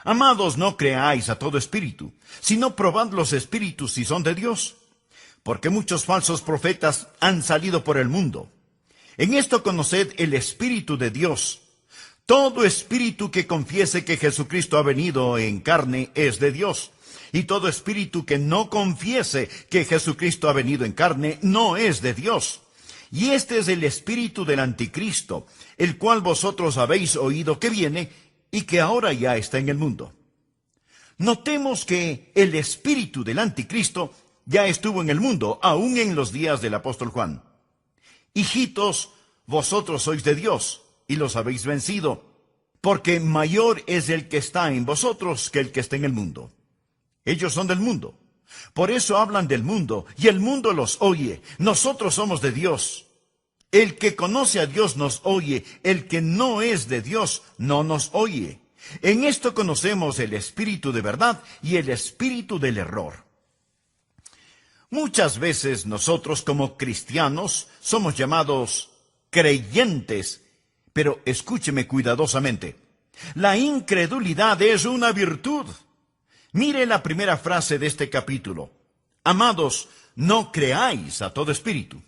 Amados, no creáis a todo espíritu, sino probad los espíritus si son de Dios, porque muchos falsos profetas han salido por el mundo. En esto conoced el Espíritu de Dios. Todo espíritu que confiese que Jesucristo ha venido en carne es de Dios, y todo espíritu que no confiese que Jesucristo ha venido en carne no es de Dios. Y este es el espíritu del anticristo, el cual vosotros habéis oído que viene y que ahora ya está en el mundo. Notemos que el espíritu del anticristo ya estuvo en el mundo, aún en los días del apóstol Juan. Hijitos, vosotros sois de Dios, y los habéis vencido, porque mayor es el que está en vosotros que el que está en el mundo. Ellos son del mundo. Por eso hablan del mundo, y el mundo los oye. Nosotros somos de Dios. El que conoce a Dios nos oye, el que no es de Dios no nos oye. En esto conocemos el espíritu de verdad y el espíritu del error. Muchas veces nosotros como cristianos somos llamados creyentes, pero escúcheme cuidadosamente. La incredulidad es una virtud. Mire la primera frase de este capítulo. Amados, no creáis a todo espíritu.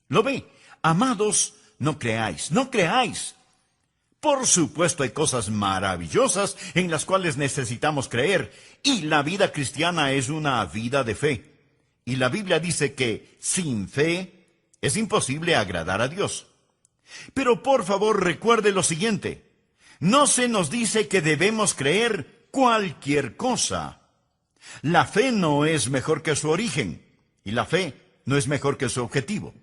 ¿Lo ve? Amados, no creáis, no creáis. Por supuesto, hay cosas maravillosas en las cuales necesitamos creer, y la vida cristiana es una vida de fe. Y la Biblia dice que sin fe es imposible agradar a Dios. Pero por favor recuerde lo siguiente. No se nos dice que debemos creer cualquier cosa. La fe no es mejor que su origen, y la fe no es mejor que su objetivo.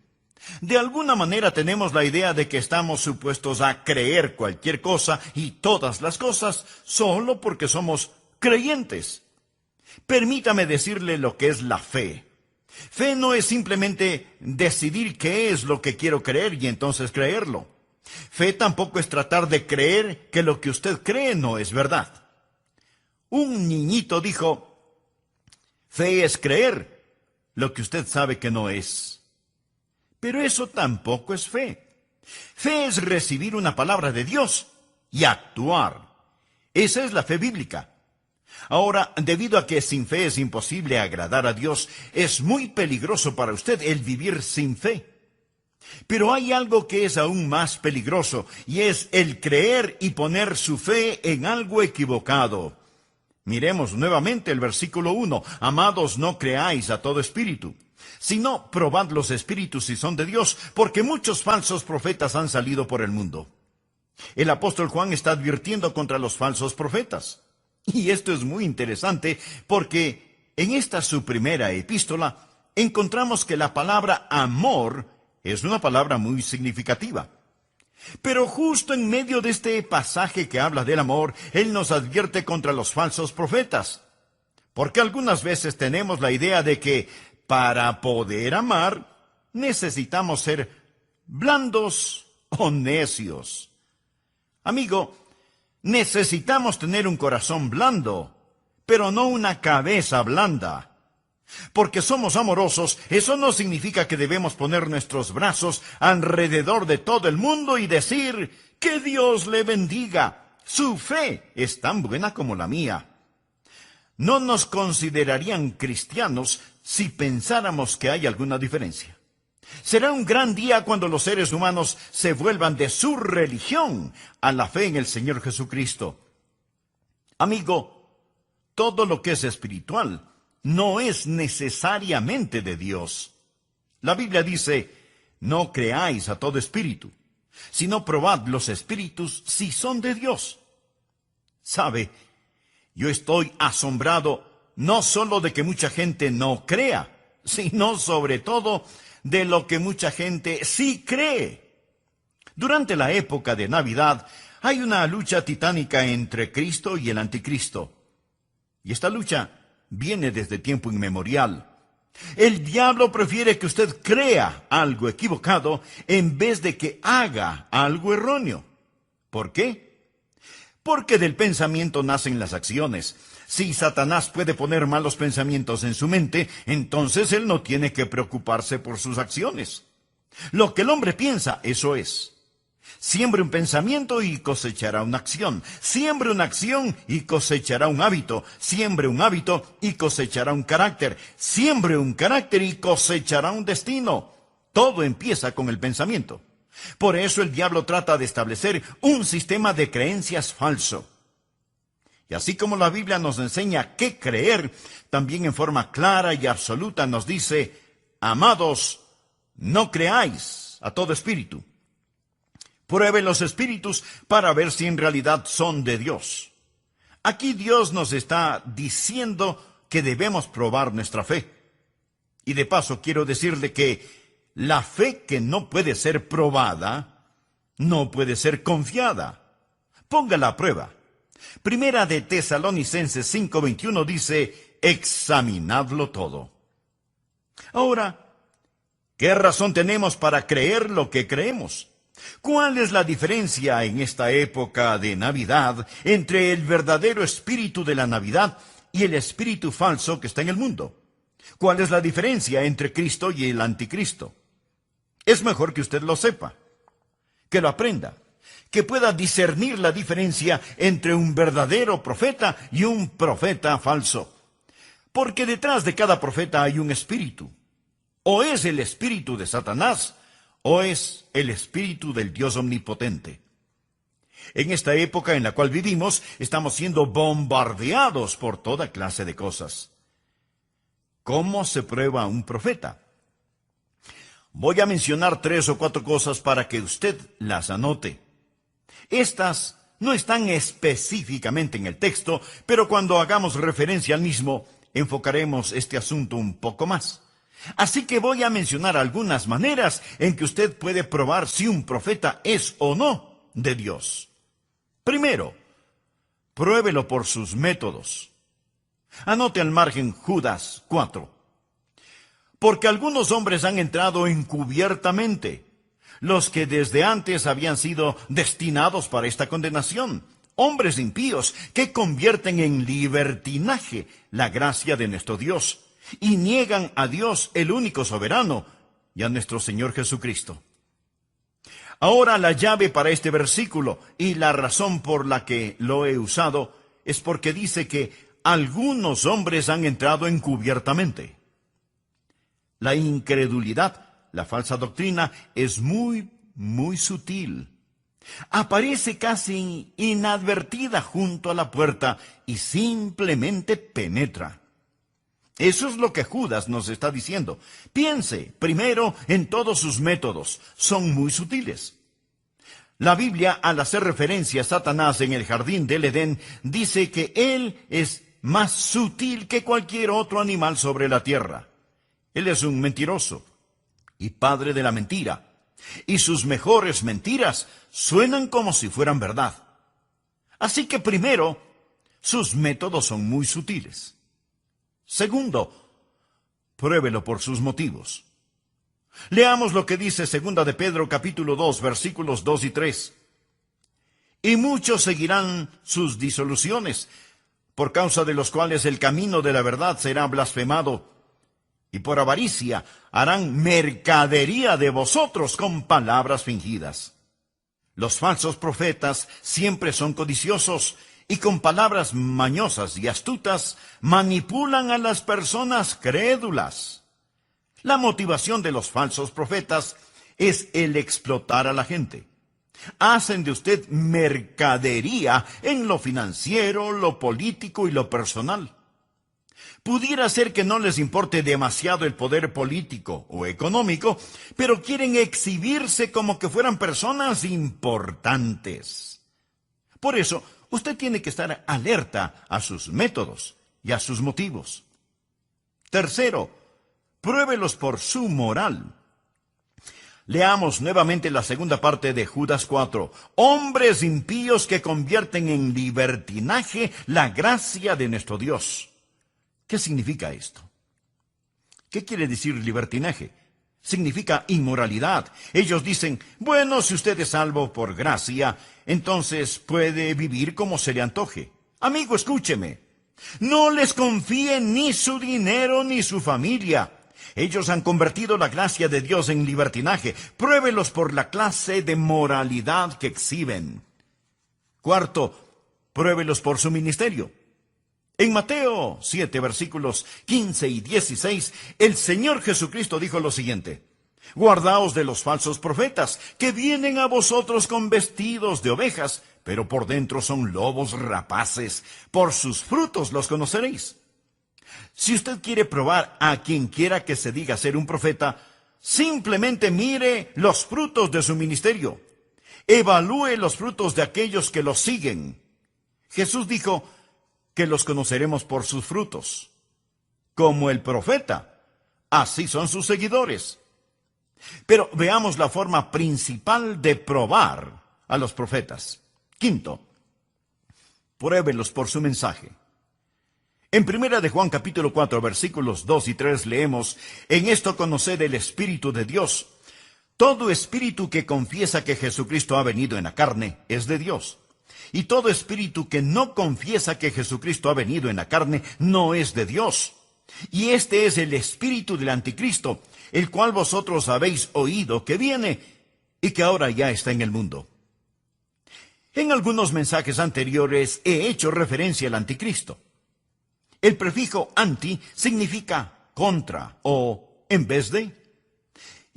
De alguna manera tenemos la idea de que estamos supuestos a creer cualquier cosa y todas las cosas solo porque somos creyentes. Permítame decirle lo que es la fe. Fe no es simplemente decidir qué es lo que quiero creer y entonces creerlo. Fe tampoco es tratar de creer que lo que usted cree no es verdad. Un niñito dijo, fe es creer lo que usted sabe que no es. Pero eso tampoco es fe. Fe es recibir una palabra de Dios y actuar. Esa es la fe bíblica. Ahora, debido a que sin fe es imposible agradar a Dios, es muy peligroso para usted el vivir sin fe. Pero hay algo que es aún más peligroso, y es el creer y poner su fe en algo equivocado. Miremos nuevamente el versículo 1. Amados, no creáis a todo espíritu, sino probad los espíritus si son de Dios, porque muchos falsos profetas han salido por el mundo. El apóstol Juan está advirtiendo contra los falsos profetas. Y esto es muy interesante porque en esta su primera epístola encontramos que la palabra amor es una palabra muy significativa. Pero justo en medio de este pasaje que habla del amor, él nos advierte contra los falsos profetas. Porque algunas veces tenemos la idea de que para poder amar necesitamos ser blandos o necios. Amigo, necesitamos tener un corazón blando, pero no una cabeza blanda. Porque somos amorosos, eso no significa que debemos poner nuestros brazos alrededor de todo el mundo y decir, que Dios le bendiga. Su fe es tan buena como la mía. No nos considerarían cristianos si pensáramos que hay alguna diferencia. Será un gran día cuando los seres humanos se vuelvan de su religión a la fe en el Señor Jesucristo. Amigo, todo lo que es espiritual no es necesariamente de Dios. La Biblia dice, no creáis a todo espíritu, sino probad los espíritus si son de Dios. ¿Sabe? Yo estoy asombrado no solo de que mucha gente no crea, sino sobre todo de lo que mucha gente sí cree. Durante la época de Navidad hay una lucha titánica entre Cristo y el anticristo. Y esta lucha viene desde tiempo inmemorial. El diablo prefiere que usted crea algo equivocado en vez de que haga algo erróneo. ¿Por qué? Porque del pensamiento nacen las acciones. Si Satanás puede poner malos pensamientos en su mente, entonces él no tiene que preocuparse por sus acciones. Lo que el hombre piensa, eso es. Siembre un pensamiento y cosechará una acción. Siembre una acción y cosechará un hábito. Siembre un hábito y cosechará un carácter. Siembre un carácter y cosechará un destino. Todo empieza con el pensamiento. Por eso el diablo trata de establecer un sistema de creencias falso. Y así como la Biblia nos enseña qué creer, también en forma clara y absoluta nos dice: amados, no creáis a todo espíritu. Pruebe los espíritus para ver si en realidad son de Dios. Aquí Dios nos está diciendo que debemos probar nuestra fe. Y de paso quiero decirle que la fe que no puede ser probada, no puede ser confiada. Póngala a prueba. Primera de Tesalonicenses 5:21 dice: examinadlo todo. Ahora, ¿qué razón tenemos para creer lo que creemos? ¿Cuál es la diferencia en esta época de Navidad entre el verdadero espíritu de la Navidad y el espíritu falso que está en el mundo? ¿Cuál es la diferencia entre Cristo y el anticristo? Es mejor que usted lo sepa, que lo aprenda, que pueda discernir la diferencia entre un verdadero profeta y un profeta falso. Porque detrás de cada profeta hay un espíritu. O es el espíritu de Satanás, o es el espíritu del Dios omnipotente. En esta época en la cual vivimos, estamos siendo bombardeados por toda clase de cosas. ¿Cómo se prueba un profeta? Voy a mencionar 3 o 4 cosas para que usted las anote. Estas no están específicamente en el texto, pero cuando hagamos referencia al mismo, enfocaremos este asunto un poco más. Así que voy a mencionar algunas maneras en que usted puede probar si un profeta es o no de Dios. Primero, pruébelo por sus métodos. Anote al margen Judas 4. Porque algunos hombres han entrado encubiertamente, los que desde antes habían sido destinados para esta condenación, hombres impíos que convierten en libertinaje la gracia de nuestro Dios, y niegan a Dios, el único soberano, y a nuestro Señor Jesucristo. Ahora la llave para este versículo, y la razón por la que lo he usado, es porque dice que algunos hombres han entrado encubiertamente. La incredulidad, la falsa doctrina, es muy sutil. Aparece casi inadvertida junto a la puerta y simplemente penetra. Eso es lo que Judas nos está diciendo. Piense primero en todos sus métodos. Son muy sutiles. La Biblia, al hacer referencia a Satanás en el jardín del Edén, dice que él es más sutil que cualquier otro animal sobre la tierra. Él es un mentiroso y padre de la mentira. Y sus mejores mentiras suenan como si fueran verdad. Así que primero, sus métodos son muy sutiles. Segundo, pruébelo por sus motivos. Leamos lo que dice 2 de Pedro capítulo 2, versículos 2 y 3. Y muchos seguirán sus disoluciones, por causa de los cuales el camino de la verdad será blasfemado, y por avaricia harán mercadería de vosotros con palabras fingidas. Los falsos profetas siempre son codiciosos, y con palabras mañosas y astutas manipulan a las personas crédulas. La motivación de los falsos profetas es el explotar a la gente. Hacen de usted mercadería en lo financiero, lo político y lo personal. Pudiera ser que no les importe demasiado el poder político o económico, pero quieren exhibirse como que fueran personas importantes. Por eso, usted tiene que estar alerta a sus métodos y a sus motivos. Tercero, pruébelos por su moral. Leamos nuevamente la segunda parte de Judas 4. Hombres impíos que convierten en libertinaje la gracia de nuestro Dios. ¿Qué significa esto? ¿Qué quiere decir libertinaje? Significa inmoralidad. Ellos dicen, bueno, si usted es salvo por gracia, entonces puede vivir como se le antoje. Amigo, escúcheme. No les confíe ni su dinero ni su familia. Ellos han convertido la gracia de Dios en libertinaje. Pruébelos por la clase de moralidad que exhiben. Cuarto, pruébelos por su ministerio. En Mateo 7, versículos 15 y 16, el Señor Jesucristo dijo lo siguiente: guardaos de los falsos profetas, que vienen a vosotros con vestidos de ovejas, pero por dentro son lobos rapaces. Por sus frutos los conoceréis. Si usted quiere probar a quien quiera que se diga ser un profeta, simplemente mire los frutos de su ministerio. Evalúe los frutos de aquellos que los siguen. Jesús dijo que los conoceremos por sus frutos. Como el profeta, así son sus seguidores. Pero veamos la forma principal de probar a los profetas. Quinto, pruébelos por su mensaje. En 1 de Juan capítulo 4, versículos 2 y 3 leemos: en esto conoced el Espíritu de Dios. Todo espíritu que confiesa que Jesucristo ha venido en la carne es de Dios. Y todo espíritu que no confiesa que Jesucristo ha venido en la carne no es de Dios. Y este es el espíritu del anticristo, el cual vosotros habéis oído que viene y que ahora ya está en el mundo. En algunos mensajes anteriores he hecho referencia al anticristo. El prefijo anti significa contra o en vez de.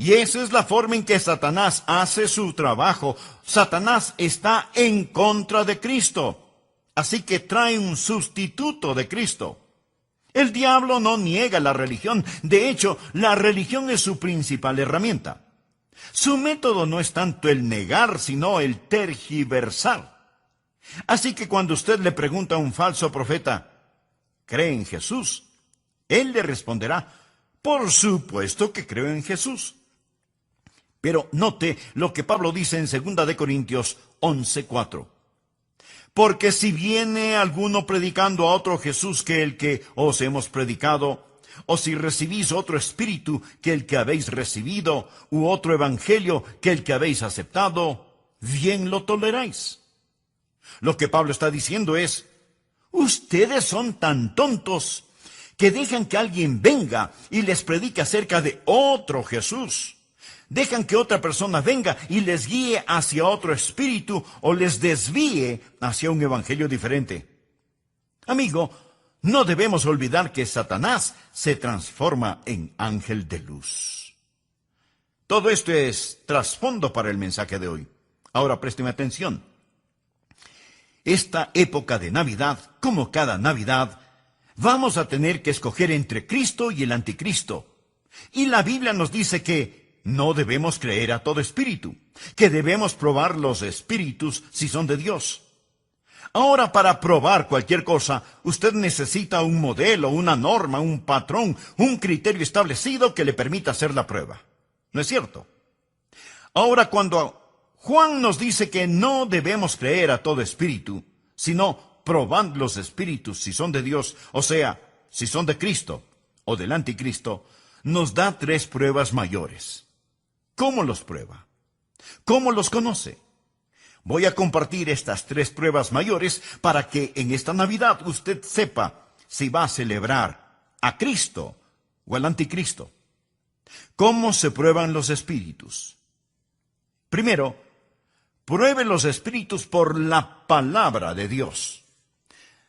Y esa es la forma en que Satanás hace su trabajo. Satanás está en contra de Cristo, así que trae un sustituto de Cristo. El diablo no niega la religión. De hecho, la religión es su principal herramienta. Su método no es tanto el negar, sino el tergiversar. Así que cuando usted le pregunta a un falso profeta: ¿cree en Jesús?, él le responderá: por supuesto que creo en Jesús. Pero note lo que Pablo dice en 2 de Corintios 11:4. Porque si viene alguno predicando a otro Jesús que el que os hemos predicado, o si recibís otro espíritu que el que habéis recibido, u otro evangelio que el que habéis aceptado, bien lo toleráis. Lo que Pablo está diciendo es: ustedes son tan tontos que dejan que alguien venga y les predique acerca de otro Jesús. Dejan que otra persona venga y les guíe hacia otro espíritu o les desvíe hacia un evangelio diferente. Amigo, no debemos olvidar que Satanás se transforma en ángel de luz. Todo esto es trasfondo para el mensaje de hoy. Ahora présteme atención. Esta época de Navidad, como cada Navidad, vamos a tener que escoger entre Cristo y el anticristo. Y la Biblia nos dice que no debemos creer a todo espíritu, que debemos probar los espíritus si son de Dios. Ahora, para probar cualquier cosa, usted necesita un modelo, una norma, un patrón, un criterio establecido que le permita hacer la prueba. ¿No es cierto? Ahora, cuando Juan nos dice que no debemos creer a todo espíritu, sino probad los espíritus si son de Dios, o sea, si son de Cristo o del anticristo, nos da 3 pruebas mayores. ¿Cómo los prueba? ¿Cómo los conoce? Voy a compartir estas 3 pruebas mayores para que en esta Navidad usted sepa si va a celebrar a Cristo o al anticristo. ¿Cómo se prueban los espíritus? Primero, pruebe los espíritus por la palabra de Dios.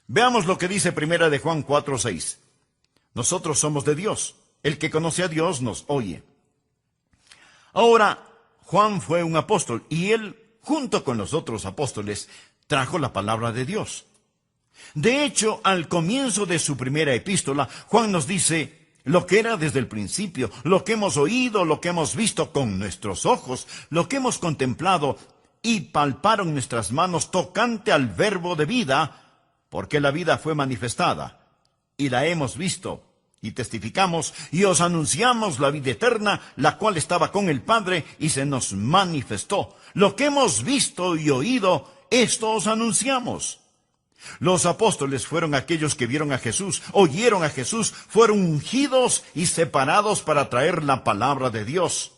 Veamos lo que dice 1 de Juan 4:6. Nosotros somos de Dios. El que conoce a Dios nos oye. Ahora, Juan fue un apóstol y él, junto con los otros apóstoles, trajo la palabra de Dios. De hecho, al comienzo de su primera epístola, Juan nos dice lo que era desde el principio, lo que hemos oído, lo que hemos visto con nuestros ojos, lo que hemos contemplado y palparon nuestras manos tocante al verbo de vida, porque la vida fue manifestada y la hemos visto. Y testificamos y os anunciamos la vida eterna, la cual estaba con el Padre y se nos manifestó. Lo que hemos visto y oído, esto os anunciamos. Los apóstoles fueron aquellos que vieron a Jesús, oyeron a Jesús, fueron ungidos y separados para traer la palabra de Dios.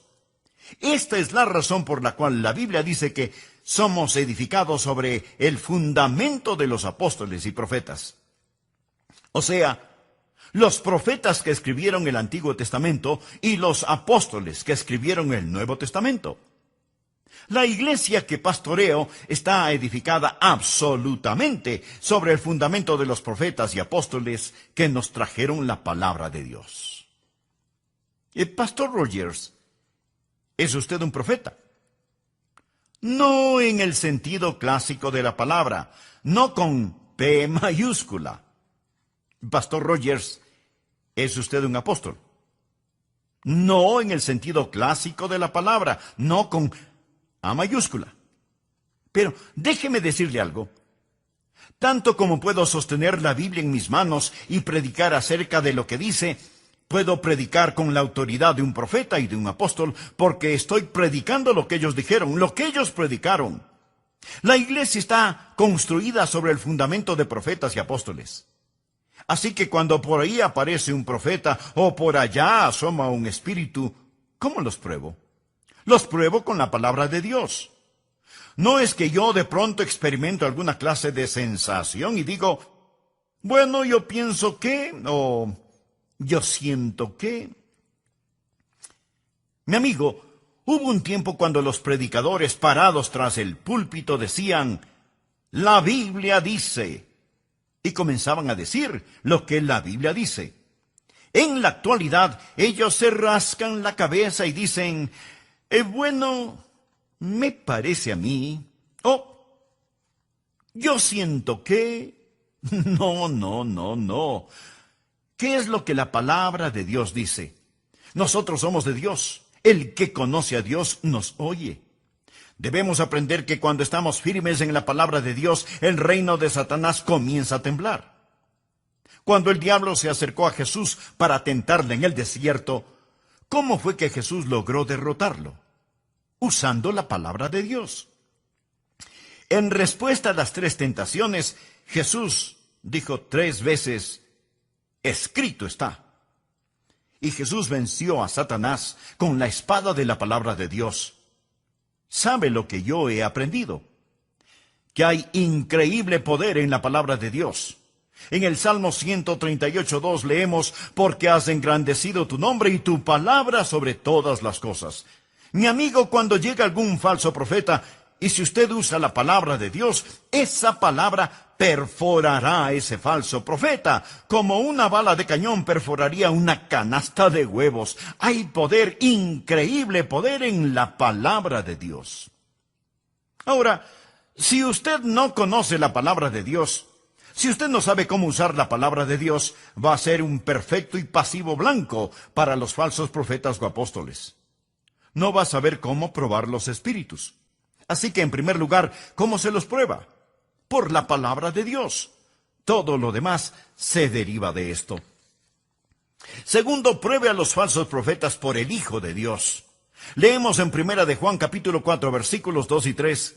Esta es la razón por la cual la Biblia dice que somos edificados sobre el fundamento de los apóstoles y profetas. O sea, los profetas que escribieron el Antiguo Testamento y los apóstoles que escribieron el Nuevo Testamento. La iglesia que pastoreo está edificada absolutamente sobre el fundamento de los profetas y apóstoles que nos trajeron la palabra de Dios. Pastor Rogers, ¿es usted un profeta? No en el sentido clásico de la palabra, no con P mayúscula. Pastor Rogers, ¿es usted un apóstol? No en el sentido clásico de la palabra, no con A mayúscula. Pero déjeme decirle algo. Tanto como puedo sostener la Biblia en mis manos y predicar acerca de lo que dice, puedo predicar con la autoridad de un profeta y de un apóstol, porque estoy predicando lo que ellos dijeron, lo que ellos predicaron. La iglesia está construida sobre el fundamento de profetas y apóstoles. Así que cuando por ahí aparece un profeta o por allá asoma un espíritu, ¿cómo los pruebo? Los pruebo con la palabra de Dios. No es que yo de pronto experimento alguna clase de sensación y digo, bueno, yo pienso que, o yo siento que. Mi amigo, hubo un tiempo cuando los predicadores parados tras el púlpito decían, la Biblia dice, y comenzaban a decir lo que la Biblia dice. En la actualidad, ellos se rascan la cabeza y dicen, bueno, me parece a mí, yo siento que, no. ¿Qué es lo que la palabra de Dios dice? Nosotros somos de Dios. El que conoce a Dios nos oye. Debemos aprender que cuando estamos firmes en la palabra de Dios, el reino de Satanás comienza a temblar. Cuando el diablo se acercó a Jesús para tentarle en el desierto, ¿cómo fue que Jesús logró derrotarlo? Usando la palabra de Dios. En respuesta a las 3 tentaciones, Jesús dijo 3 veces, escrito está. Y Jesús venció a Satanás con la espada de la palabra de Dios. ¿Sabe lo que yo he aprendido? Que hay increíble poder en la palabra de Dios. En el Salmo 138:2 leemos, porque has engrandecido tu nombre y tu palabra sobre todas las cosas. Mi amigo, cuando llega algún falso profeta, y si usted usa la palabra de Dios, esa palabra perforará a ese falso profeta, como una bala de cañón perforaría una canasta de huevos. Hay poder, increíble poder en la palabra de Dios. Ahora, si usted no conoce la palabra de Dios, si usted no sabe cómo usar la palabra de Dios, va a ser un perfecto y pasivo blanco para los falsos profetas o apóstoles. No va a saber cómo probar los espíritus. Así que, en primer lugar, ¿cómo se los prueba? Por la palabra de Dios. Todo lo demás se deriva de esto. Segundo, pruebe a los falsos profetas por el Hijo de Dios. Leemos en 1 de Juan capítulo 4, versículos 2 y 3.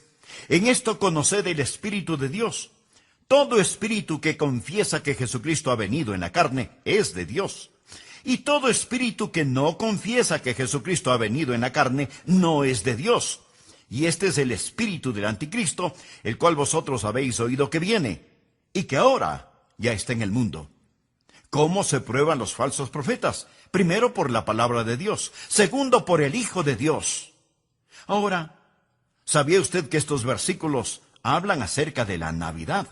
En esto conoced el Espíritu de Dios. Todo espíritu que confiesa que Jesucristo ha venido en la carne es de Dios. Y todo espíritu que no confiesa que Jesucristo ha venido en la carne no es de Dios. Y este es el espíritu del anticristo, el cual vosotros habéis oído que viene, y que ahora ya está en el mundo. ¿Cómo se prueban los falsos profetas? Primero, por la palabra de Dios. Segundo, por el Hijo de Dios. Ahora, ¿sabía usted que estos versículos hablan acerca de la Navidad?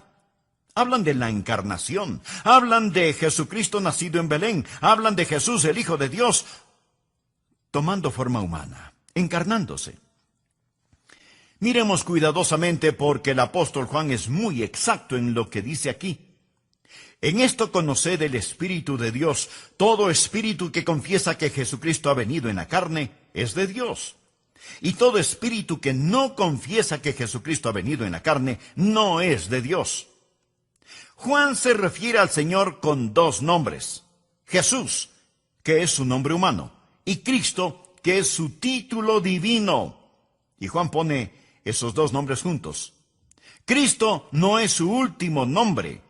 Hablan de la encarnación, hablan de Jesucristo nacido en Belén, hablan de Jesús, el Hijo de Dios, tomando forma humana, encarnándose. Miremos cuidadosamente porque el apóstol Juan es muy exacto en lo que dice aquí. En esto conoced el Espíritu de Dios. Todo espíritu que confiesa que Jesucristo ha venido en la carne es de Dios. Y todo espíritu que no confiesa que Jesucristo ha venido en la carne no es de Dios. Juan se refiere al Señor con 2 nombres. Jesús, que es su nombre humano, y Cristo, que es su título divino. Y Juan pone esos 2 nombres juntos. Cristo no es su último nombre.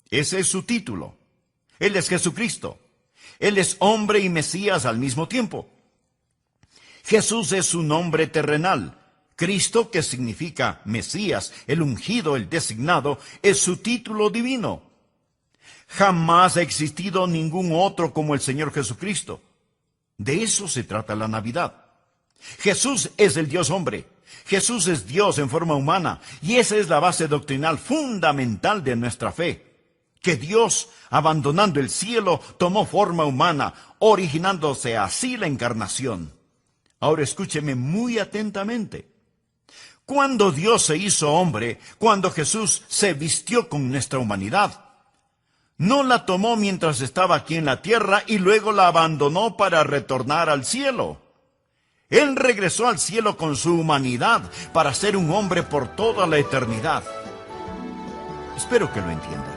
Ese es su título. Él es Jesucristo. Él es hombre y Mesías al mismo tiempo. Jesús es su nombre terrenal. Cristo, que significa Mesías, el ungido, el designado, es su título divino. Jamás ha existido ningún otro como el Señor Jesucristo. De eso se trata la Navidad. Jesús es el Dios hombre. Jesús es Dios en forma humana, y esa es la base doctrinal fundamental de nuestra fe. Que Dios, abandonando el cielo, tomó forma humana, originándose así la encarnación. Ahora escúcheme muy atentamente. Cuando Dios se hizo hombre, cuando Jesús se vistió con nuestra humanidad, no la tomó mientras estaba aquí en la tierra y luego la abandonó para retornar al cielo. Él regresó al cielo con su humanidad para ser un hombre por toda la eternidad. Espero que lo entienda.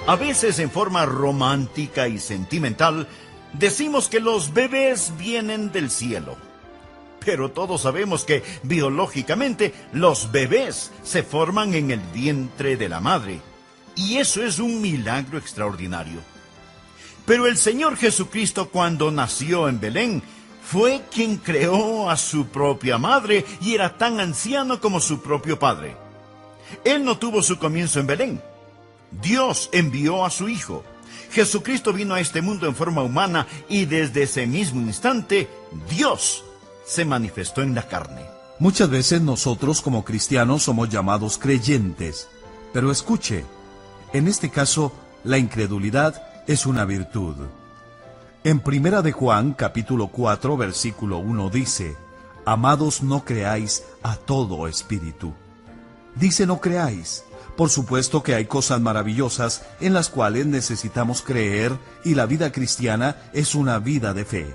A veces en forma romántica y sentimental, decimos que los bebés vienen del cielo. Pero todos sabemos que biológicamente los bebés se forman en el vientre de la madre. Y eso es un milagro extraordinario. Pero el Señor Jesucristo, cuando nació en Belén, fue quien creó a su propia madre y era tan anciano como su propio padre. Él no tuvo su comienzo en Belén. Dios envió a su Hijo. Jesucristo vino a este mundo en forma humana y desde ese mismo instante, Dios se manifestó en la carne. Muchas veces nosotros como cristianos somos llamados creyentes. Pero escuche, en este caso, la incredulidad es una virtud. En 1 de Juan, capítulo 4, versículo 1 dice: Amados, no creáis a todo espíritu. Dice no creáis. Por supuesto que hay cosas maravillosas en las cuales necesitamos creer y la vida cristiana es una vida de fe.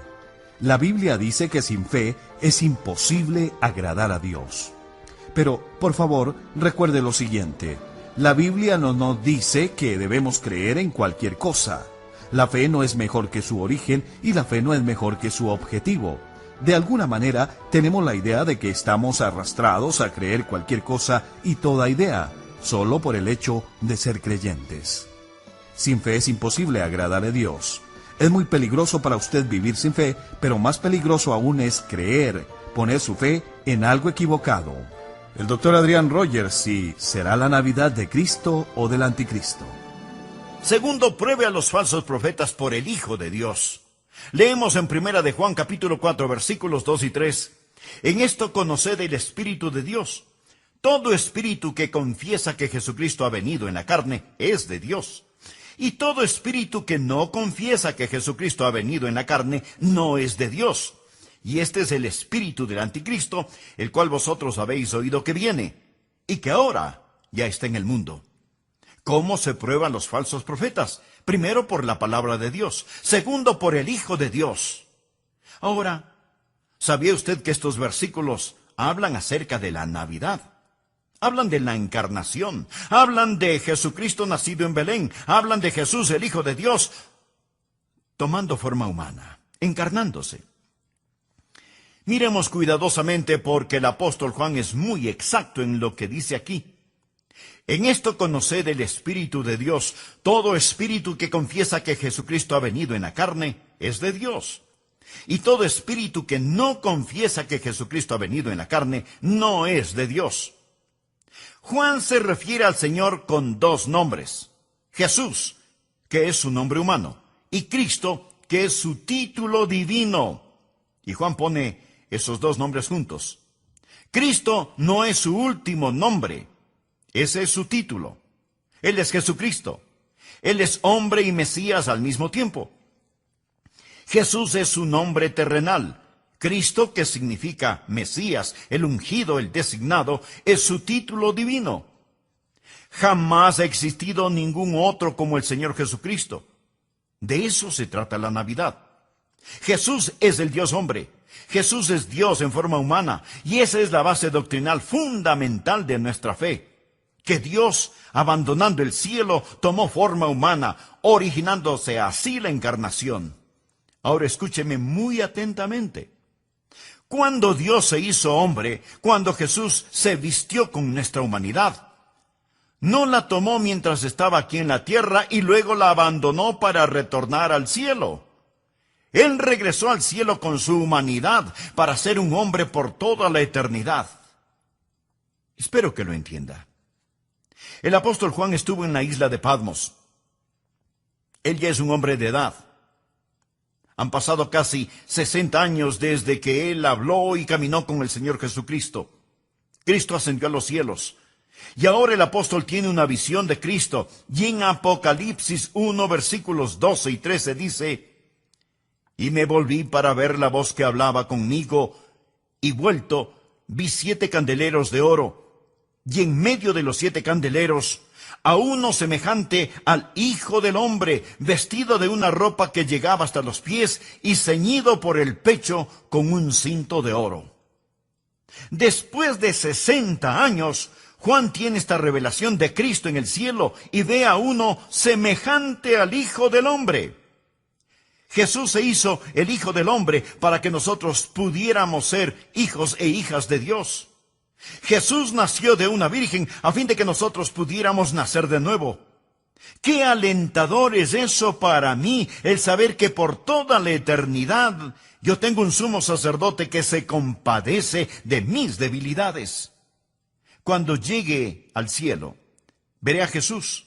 La Biblia dice que sin fe es imposible agradar a Dios. Pero, por favor, recuerde lo siguiente. La Biblia no nos dice que debemos creer en cualquier cosa. La fe no es mejor que su origen y la fe no es mejor que su objetivo. De alguna manera, tenemos la idea de que estamos arrastrados a creer cualquier cosa y toda idea, solo por el hecho de ser creyentes. Sin fe es imposible agradar a Dios. Es muy peligroso para usted vivir sin fe, pero más peligroso aún es creer, poner su fe en algo equivocado. El doctor Adrián Rogers, si será la Navidad de Cristo o del Anticristo. Segundo, pruebe a los falsos profetas por el Hijo de Dios. Leemos en 1 de Juan capítulo 4 versículos 2 y 3. En esto conoced el Espíritu de Dios. Todo espíritu que confiesa que Jesucristo ha venido en la carne es de Dios. Y todo espíritu que no confiesa que Jesucristo ha venido en la carne no es de Dios. Y este es el espíritu del Anticristo, el cual vosotros habéis oído que viene, y que ahora ya está en el mundo. ¿Cómo se prueban los falsos profetas? Primero, por la palabra de Dios. Segundo, por el Hijo de Dios. Ahora, ¿sabía usted que estos versículos hablan acerca de la Navidad? Hablan de la encarnación, hablan de Jesucristo nacido en Belén, hablan de Jesús, el Hijo de Dios, tomando forma humana, encarnándose. Miremos cuidadosamente porque el apóstol Juan es muy exacto en lo que dice aquí. En esto conoced el Espíritu de Dios. Todo espíritu que confiesa que Jesucristo ha venido en la carne es de Dios. Y todo espíritu que no confiesa que Jesucristo ha venido en la carne no es de Dios. Juan se refiere al Señor con dos nombres: Jesús, que es su nombre humano, y Cristo, que es su título divino. Y Juan pone esos dos nombres juntos. Cristo no es su último nombre, ese es su título. Él es Jesucristo. Él es hombre y Mesías al mismo tiempo. Jesús es su nombre terrenal. Cristo, que significa Mesías, el ungido, el designado, es su título divino. Jamás ha existido ningún otro como el Señor Jesucristo. De eso se trata la Navidad. Jesús es el Dios hombre. Jesús es Dios en forma humana, y esa es la base doctrinal fundamental de nuestra fe. Que Dios, abandonando el cielo, tomó forma humana, originándose así la encarnación. Ahora escúcheme muy atentamente. Cuando Dios se hizo hombre, cuando Jesús se vistió con nuestra humanidad, no la tomó mientras estaba aquí en la tierra y luego la abandonó para retornar al cielo. Él regresó al cielo con su humanidad para ser un hombre por toda la eternidad. Espero que lo entienda. El apóstol Juan estuvo en la isla de Patmos. Él ya es un hombre de edad. Han pasado casi 60 años desde que él habló y caminó con el Señor Jesucristo. Cristo ascendió a los cielos. Y ahora el apóstol tiene una visión de Cristo. Y en Apocalipsis 1, versículos 12 y 13 dice: Y me volví para ver la voz que hablaba conmigo, y vuelto, vi 7 candeleros de oro, y en medio de los 7 candeleros, a uno semejante al Hijo del Hombre, vestido de una ropa que llegaba hasta los pies, y ceñido por el pecho con un cinto de oro. Después de 60 años, Juan tiene esta revelación de Cristo en el cielo, y ve a uno semejante al Hijo del Hombre. Jesús se hizo el Hijo del Hombre para que nosotros pudiéramos ser hijos e hijas de Dios. Jesús nació de una virgen a fin de que nosotros pudiéramos nacer de nuevo. ¡Qué alentador es eso para mí, el saber que por toda la eternidad yo tengo un sumo sacerdote que se compadece de mis debilidades! Cuando llegue al cielo, veré a Jesús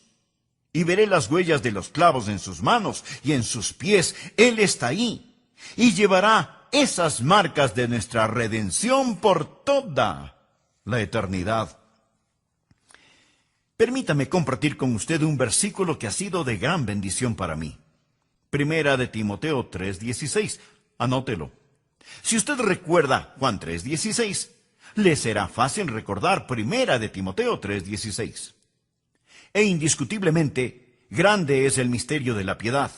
y veré las huellas de los clavos en sus manos y en sus pies. Él está ahí y llevará esas marcas de nuestra redención por toda la eternidad. Permítame compartir con usted un versículo que ha sido de gran bendición para mí. Primera de Timoteo 3:16. Anótelo. Si usted recuerda Juan 3:16, le será fácil recordar Primera de Timoteo 3:16. E indiscutiblemente, grande es el misterio de la piedad.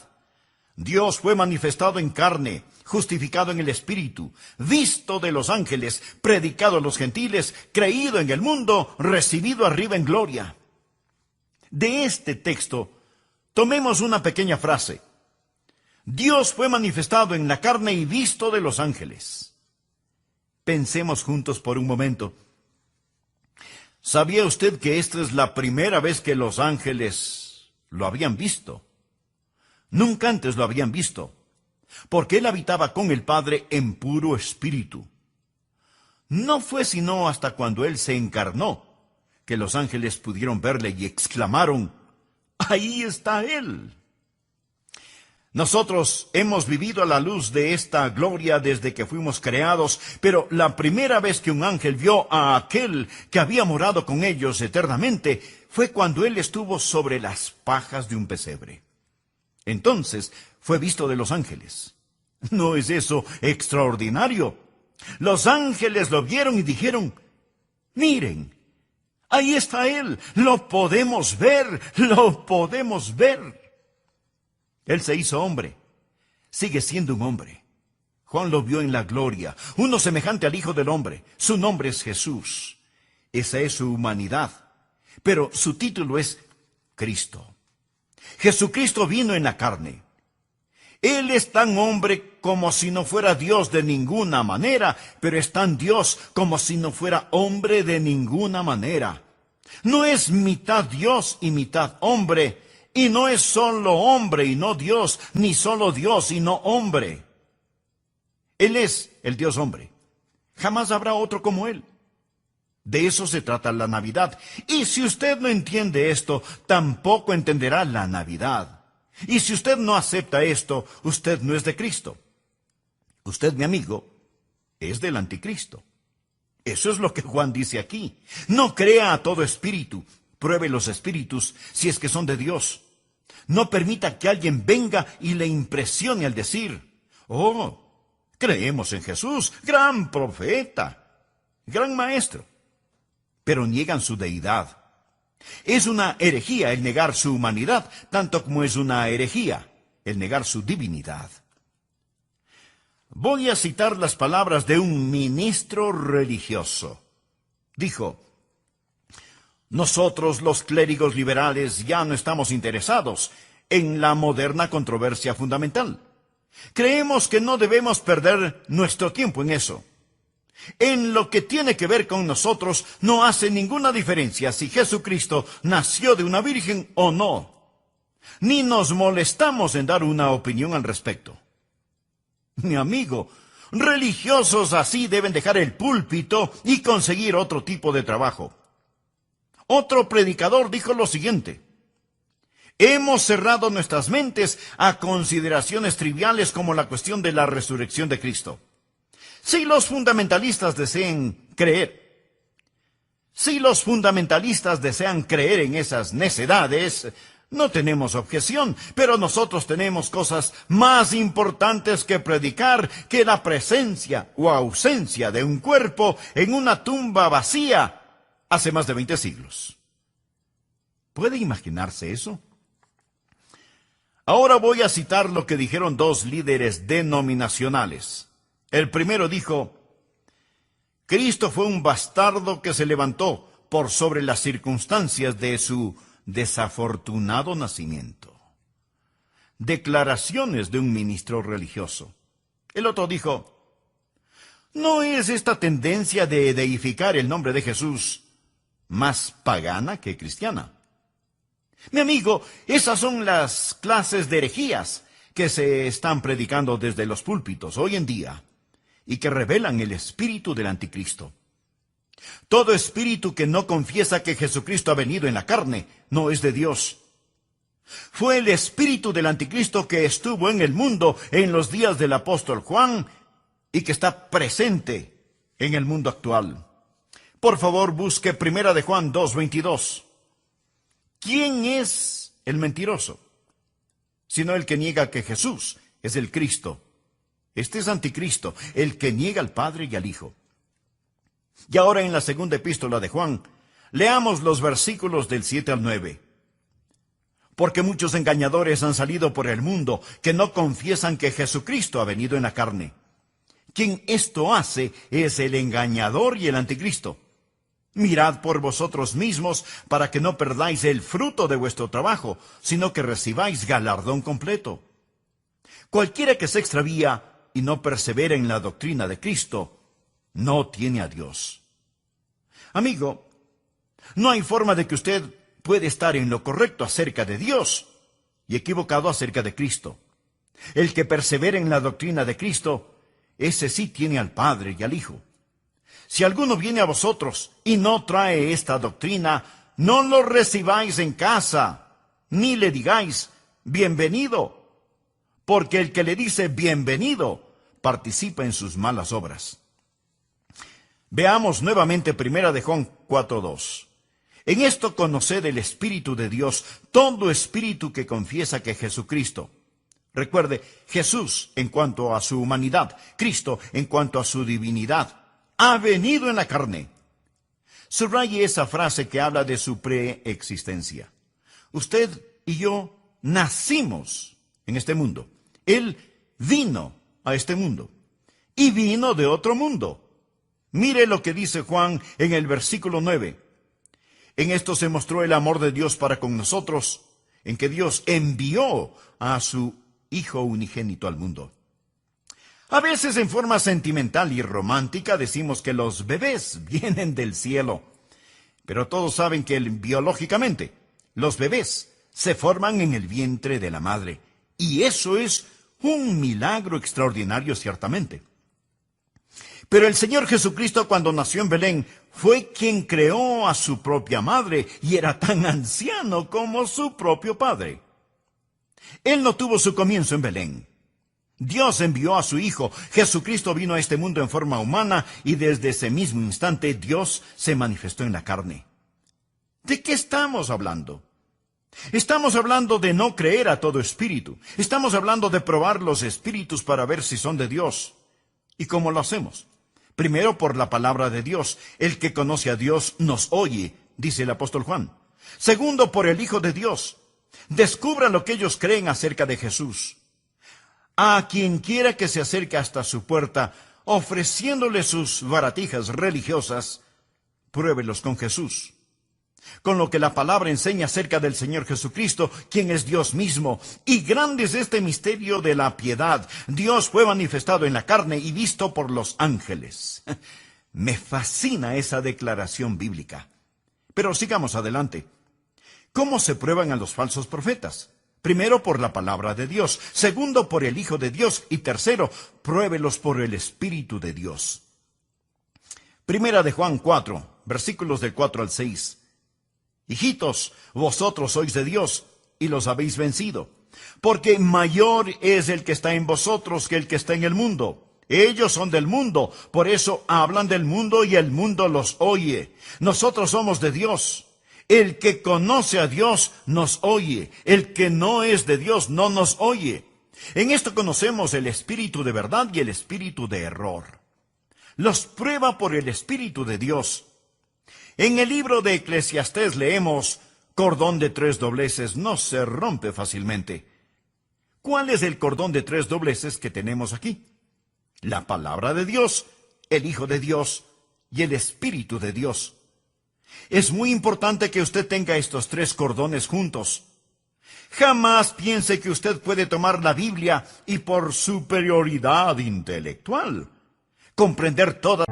Dios fue manifestado en carne, justificado en el Espíritu, visto de los ángeles, predicado a los gentiles, creído en el mundo, recibido arriba en gloria. De este texto, tomemos una pequeña frase. Dios fue manifestado en la carne y visto de los ángeles. Pensemos juntos por un momento. ¿Sabía usted que esta es la primera vez que los ángeles lo habían visto? Nunca antes lo habían visto, porque él habitaba con el Padre en puro espíritu. No fue sino hasta cuando él se encarnó que los ángeles pudieron verle y exclamaron: ¡ahí está él! Nosotros hemos vivido a la luz de esta gloria desde que fuimos creados, pero la primera vez que un ángel vio a aquel que había morado con ellos eternamente fue cuando él estuvo sobre las pajas de un pesebre. Entonces fue visto de los ángeles. ¿No es eso extraordinario? Los ángeles lo vieron y dijeron: miren, ahí está él, lo podemos ver, lo podemos ver. Él se hizo hombre, sigue siendo un hombre. Juan lo vio en la gloria, uno semejante al Hijo del Hombre. Su nombre es Jesús. Esa es su humanidad, pero su título es Cristo. Jesucristo vino en la carne. Él es tan hombre como si no fuera Dios de ninguna manera, pero es tan Dios como si no fuera hombre de ninguna manera. No es mitad Dios y mitad hombre, y no es solo hombre y no Dios, ni solo Dios y no hombre. Él es el Dios hombre. Jamás habrá otro como Él. De eso se trata la Navidad. Y si usted no entiende esto, tampoco entenderá la Navidad. Y si usted no acepta esto, usted no es de Cristo. Usted, mi amigo, es del anticristo. Eso es lo que Juan dice aquí. No crea a todo espíritu. Pruebe los espíritus si es que son de Dios. No permita que alguien venga y le impresione al decir: oh, creemos en Jesús, gran profeta, gran maestro. Pero niegan su deidad. Es una herejía el negar su humanidad, tanto como es una herejía el negar su divinidad. Voy a citar las palabras de un ministro religioso. Dijo: nosotros los clérigos liberales ya no estamos interesados en la moderna controversia fundamental. Creemos que no debemos perder nuestro tiempo en eso. En lo que tiene que ver con nosotros, no hace ninguna diferencia si Jesucristo nació de una virgen o no. Ni nos molestamos en dar una opinión al respecto. Mi amigo, religiosos así deben dejar el púlpito y conseguir otro tipo de trabajo. Otro predicador dijo lo siguiente: hemos cerrado nuestras mentes a consideraciones triviales como la cuestión de la resurrección de Cristo. Si los fundamentalistas desean creer en esas necedades, no tenemos objeción, pero nosotros tenemos cosas más importantes que predicar que la presencia o ausencia de un cuerpo en una tumba vacía hace más de 20 siglos. ¿Puede imaginarse eso? Ahora voy a citar lo que dijeron dos líderes denominacionales. El primero dijo: Cristo fue un bastardo que se levantó por sobre las circunstancias de su desafortunado nacimiento. Declaraciones de un ministro religioso. El otro dijo: ¿no es esta tendencia de deificar el nombre de Jesús más pagana que cristiana? Mi amigo, esas son las clases de herejías que se están predicando desde los púlpitos hoy en día y que revelan el espíritu del anticristo. Todo espíritu que no confiesa que Jesucristo ha venido en la carne no es de Dios. Fue el espíritu del anticristo que estuvo en el mundo en los días del apóstol Juan y que está presente en el mundo actual. Por favor, busque 1 de Juan 2:22. ¿Quién es el mentiroso? Sino el que niega que Jesús es el Cristo. Este es anticristo, el que niega al Padre y al Hijo. Y ahora en la segunda epístola de Juan, leamos los versículos del 7 al 9. Porque muchos engañadores han salido por el mundo que no confiesan que Jesucristo ha venido en la carne. Quien esto hace es el engañador y el anticristo. Mirad por vosotros mismos para que no perdáis el fruto de vuestro trabajo, sino que recibáis galardón completo. Cualquiera que se extravía y no persevera en la doctrina de Cristo, no tiene a Dios. Amigo, no hay forma de que usted puede estar en lo correcto acerca de Dios y equivocado acerca de Cristo. El que persevera en la doctrina de Cristo, ese sí tiene al Padre y al Hijo. Si alguno viene a vosotros y no trae esta doctrina, no lo recibáis en casa, ni le digáis bienvenido, porque el que le dice bienvenido participa en sus malas obras. Veamos nuevamente 1 de Juan 4:2. En esto conoced el Espíritu de Dios, todo espíritu que confiesa que Jesucristo. Recuerde, Jesús en cuanto a su humanidad, Cristo en cuanto a su divinidad, ha venido en la carne. Subraye esa frase que habla de su preexistencia. Usted y yo nacimos en este mundo. Él vino a este mundo y vino de otro mundo. Mire lo que dice Juan en el versículo 9. En esto se mostró el amor de Dios para con nosotros, en que Dios envió a su Hijo unigénito al mundo. A veces en forma sentimental y romántica decimos que los bebés vienen del cielo, pero todos saben que biológicamente los bebés se forman en el vientre de la madre, y eso es un milagro extraordinario ciertamente. Pero el Señor Jesucristo, cuando nació en Belén, fue quien creó a su propia madre y era tan anciano como su propio padre. Él no tuvo su comienzo en Belén. Dios envió a su Hijo. Jesucristo vino a este mundo en forma humana y desde ese mismo instante Dios se manifestó en la carne. ¿De qué estamos hablando? Estamos hablando de no creer a todo espíritu. Estamos hablando de probar los espíritus para ver si son de Dios. ¿Y cómo lo hacemos? Primero, por la palabra de Dios. El que conoce a Dios nos oye, dice el apóstol Juan. Segundo, por el Hijo de Dios. Descubran lo que ellos creen acerca de Jesús. a quien quiera que se acerque hasta su puerta, ofreciéndole sus baratijas religiosas, pruébelos con Jesús, con lo que la palabra enseña acerca del Señor Jesucristo, quien es Dios mismo. Y grande es este misterio de la piedad. Dios fue manifestado en la carne y visto por los ángeles. Me fascina esa declaración bíblica. Pero sigamos adelante. ¿Cómo se prueban a los falsos profetas? Primero, por la palabra de Dios. Segundo, por el Hijo de Dios. Y tercero, pruébelos por el Espíritu de Dios. Primera de Juan 4, versículos del 4 al 6. Hijitos, vosotros sois de Dios, y los habéis vencido, porque mayor es el que está en vosotros que el que está en el mundo. Ellos son del mundo, por eso hablan del mundo y el mundo los oye. Nosotros somos de Dios. El que conoce a Dios nos oye. El que no es de Dios no nos oye. En esto conocemos el espíritu de verdad y el espíritu de error. Los prueba por el Espíritu de Dios. En el libro de Eclesiastés leemos: cordón de 3 dobleces no se rompe fácilmente. ¿Cuál es el cordón de 3 dobleces que tenemos aquí? La palabra de Dios, el Hijo de Dios y el Espíritu de Dios. Es muy importante que usted tenga estos 3 cordones juntos. Jamás piense que usted puede tomar la Biblia y por superioridad intelectual comprender todas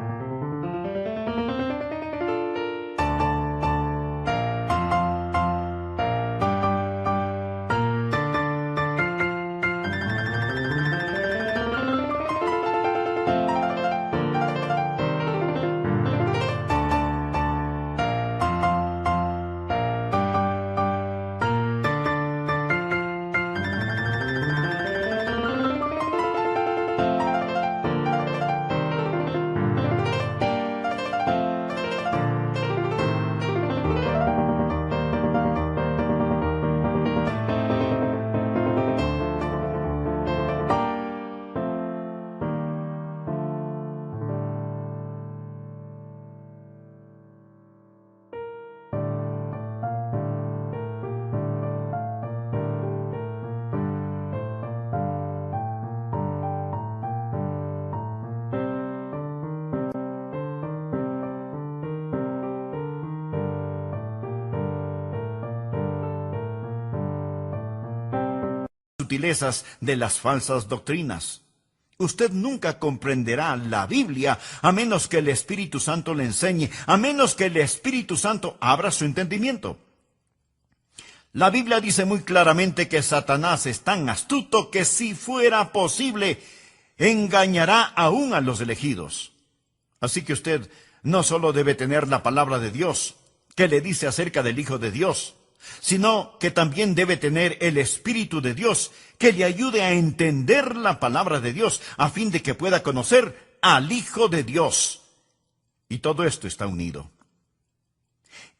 sutilezas de las falsas doctrinas. Usted nunca comprenderá la Biblia a menos que el Espíritu Santo le enseñe, a menos que el Espíritu Santo abra su entendimiento. La Biblia dice muy claramente que Satanás es tan astuto que, si fuera posible, engañará aún a los elegidos. Así que usted no solo debe tener la palabra de Dios, que le dice acerca del Hijo de Dios, sino que también debe tener el Espíritu de Dios, que le ayude a entender la palabra de Dios, a fin de que pueda conocer al Hijo de Dios. Y todo esto está unido.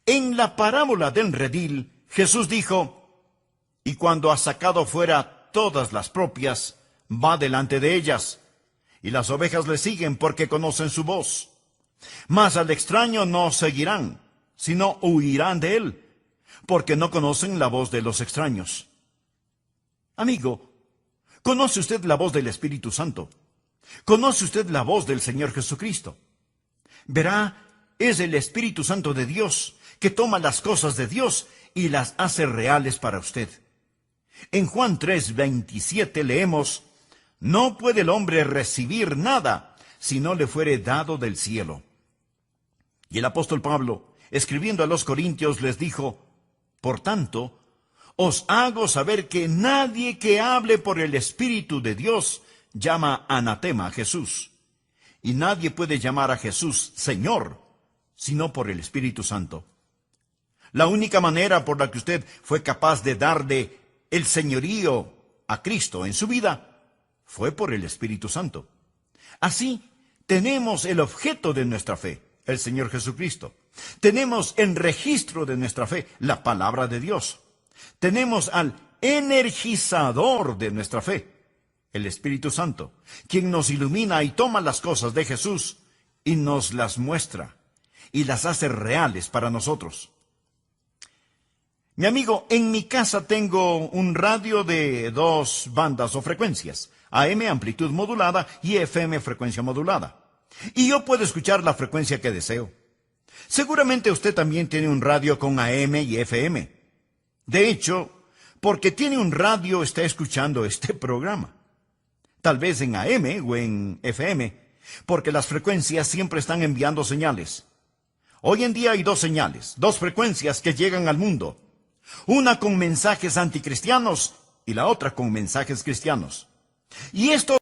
En la parábola del redil, Jesús dijo: y cuando ha sacado fuera todas las propias, va delante de ellas, y las ovejas le siguen porque conocen su voz. Mas al extraño no seguirán, sino huirán de él, porque no conocen la voz de los extraños. Amigo, ¿conoce usted la voz del Espíritu Santo? ¿Conoce usted la voz del Señor Jesucristo? Verá, es el Espíritu Santo de Dios que toma las cosas de Dios y las hace reales para usted. En Juan 3:27 leemos: no puede el hombre recibir nada si no le fuere dado del cielo. Y el apóstol Pablo, escribiendo a los Corintios, les dijo: por tanto, os hago saber que nadie que hable por el Espíritu de Dios llama anatema a Jesús. Y nadie puede llamar a Jesús Señor, sino por el Espíritu Santo. La única manera por la que usted fue capaz de darle el señorío a Cristo en su vida fue por el Espíritu Santo. Así, tenemos el objeto de nuestra fe, el Señor Jesucristo. Tenemos en registro de nuestra fe la palabra de Dios. Tenemos al energizador de nuestra fe, el Espíritu Santo, quien nos ilumina y toma las cosas de Jesús y nos las muestra y las hace reales para nosotros. Mi amigo, en mi casa tengo un radio de 2 bandas o frecuencias, AM amplitud modulada y FM frecuencia modulada. Y yo puedo escuchar la frecuencia que deseo. Seguramente usted también tiene un radio con AM y FM. De hecho, porque tiene un radio está escuchando este programa. Tal vez en AM o en FM, porque las frecuencias siempre están enviando señales. Hoy en día hay dos señales, dos frecuencias que llegan al mundo. Una con mensajes anticristianos y la otra con mensajes cristianos. Y esto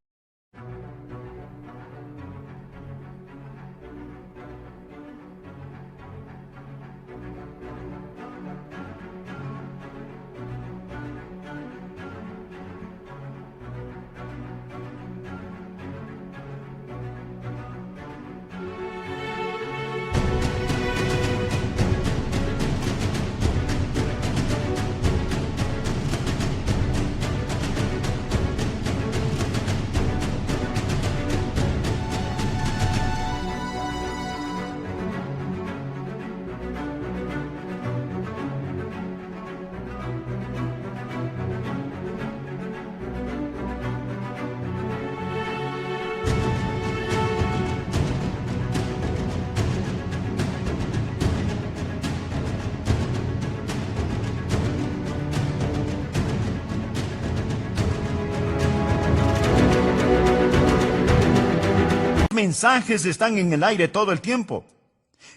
mensajes están en el aire todo el tiempo.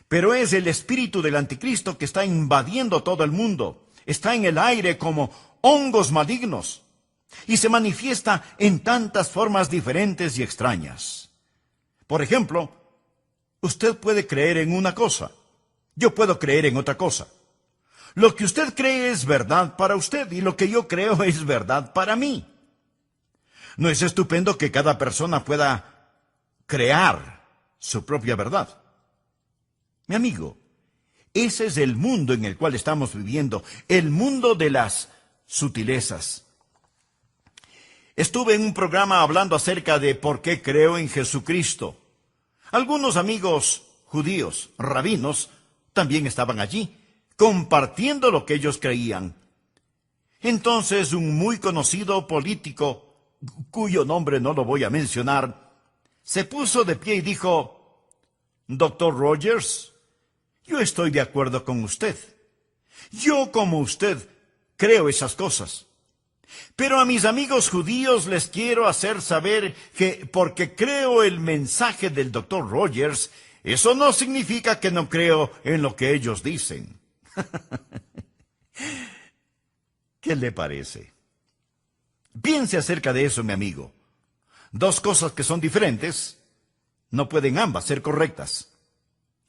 Pero es el espíritu del anticristo que está invadiendo todo el mundo. Está en el aire como hongos malignos. Y se manifiesta en tantas formas diferentes y extrañas. Por ejemplo, usted puede creer en una cosa. Yo puedo creer en otra cosa. Lo que usted cree es verdad para usted y lo que yo creo es verdad para mí. ¿No es estupendo que cada persona pueda crear su propia verdad? Mi amigo, ese es el mundo en el cual estamos viviendo, el mundo de las sutilezas. Estuve en un programa hablando acerca de por qué creo en Jesucristo. Algunos amigos judíos, rabinos, también estaban allí, compartiendo lo que ellos creían. Entonces un muy conocido político, cuyo nombre no lo voy a mencionar, se puso de pie y dijo: Dr. Rogers, yo estoy de acuerdo con usted. Yo, como usted, creo esas cosas. Pero a mis amigos judíos les quiero hacer saber que porque creo el mensaje del Dr. Rogers, eso no significa que no creo en lo que ellos dicen. ¿Qué le parece? Piense acerca de eso, mi amigo. Dos cosas que son diferentes, no pueden ambas ser correctas.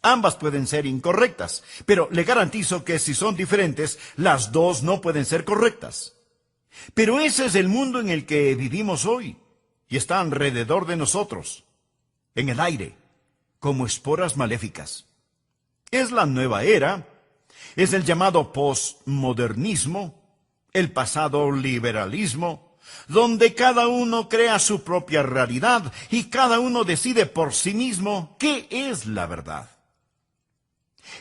Ambas pueden ser incorrectas, pero le garantizo que si son diferentes, las dos no pueden ser correctas. Pero ese es el mundo en el que vivimos hoy, y está alrededor de nosotros, en el aire, como esporas maléficas. Es la nueva era, es el llamado postmodernismo, el pasado liberalismo, donde cada uno crea su propia realidad y cada uno decide por sí mismo qué es la verdad.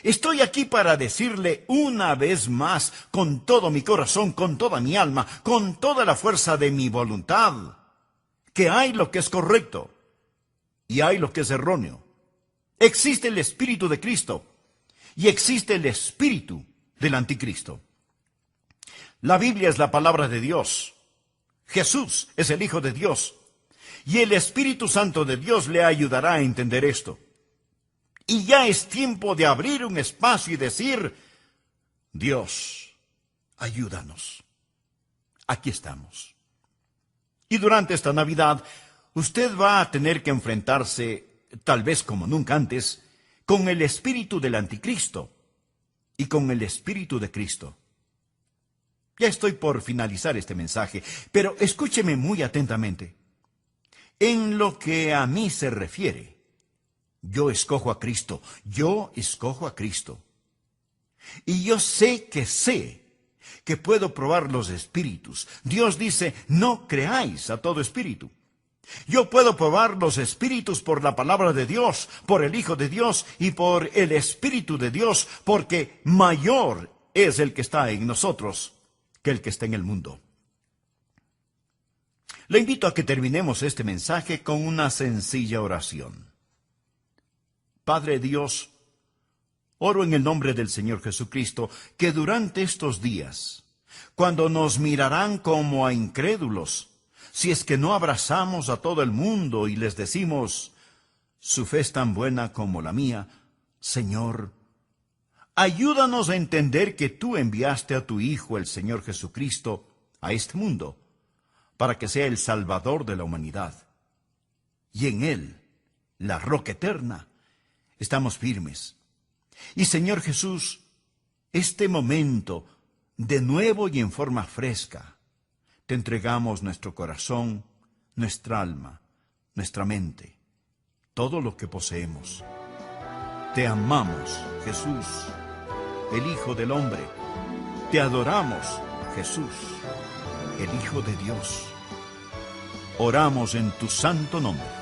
Estoy aquí para decirle una vez más, con todo mi corazón, con toda mi alma, con toda la fuerza de mi voluntad, que hay lo que es correcto y hay lo que es erróneo. Existe el Espíritu de Cristo y existe el Espíritu del Anticristo. La Biblia es la palabra de Dios. Jesús es el Hijo de Dios. Y el Espíritu Santo de Dios le ayudará a entender esto. Y ya es tiempo de abrir un espacio y decir: Dios, ayúdanos. Aquí estamos. Y durante esta Navidad, usted va a tener que enfrentarse, tal vez como nunca antes, con el espíritu del Anticristo y con el Espíritu de Cristo. Ya estoy por finalizar este mensaje, pero escúcheme muy atentamente. En lo que a mí se refiere, yo escojo a Cristo, yo escojo a Cristo. Y yo sé que puedo probar los espíritus. Dios dice: no creáis a todo espíritu. Yo puedo probar los espíritus por la palabra de Dios, por el Hijo de Dios y por el Espíritu de Dios, porque mayor es el que está en nosotros que el que está en el mundo. Le invito a que terminemos este mensaje con una sencilla oración. Padre Dios, oro en el nombre del Señor Jesucristo, que durante estos días, cuando nos mirarán como a incrédulos, si es que no abrazamos a todo el mundo y les decimos, su fe es tan buena como la mía, Señor, ayúdanos a entender que tú enviaste a tu Hijo, el Señor Jesucristo, a este mundo, para que sea el Salvador de la humanidad. Y en Él, la roca eterna, estamos firmes. Y Señor Jesús, este momento, de nuevo y en forma fresca, te entregamos nuestro corazón, nuestra alma, nuestra mente, todo lo que poseemos. Te amamos, Jesús, el Hijo del Hombre. Te adoramos, Jesús, el Hijo de Dios. Oramos en tu santo nombre.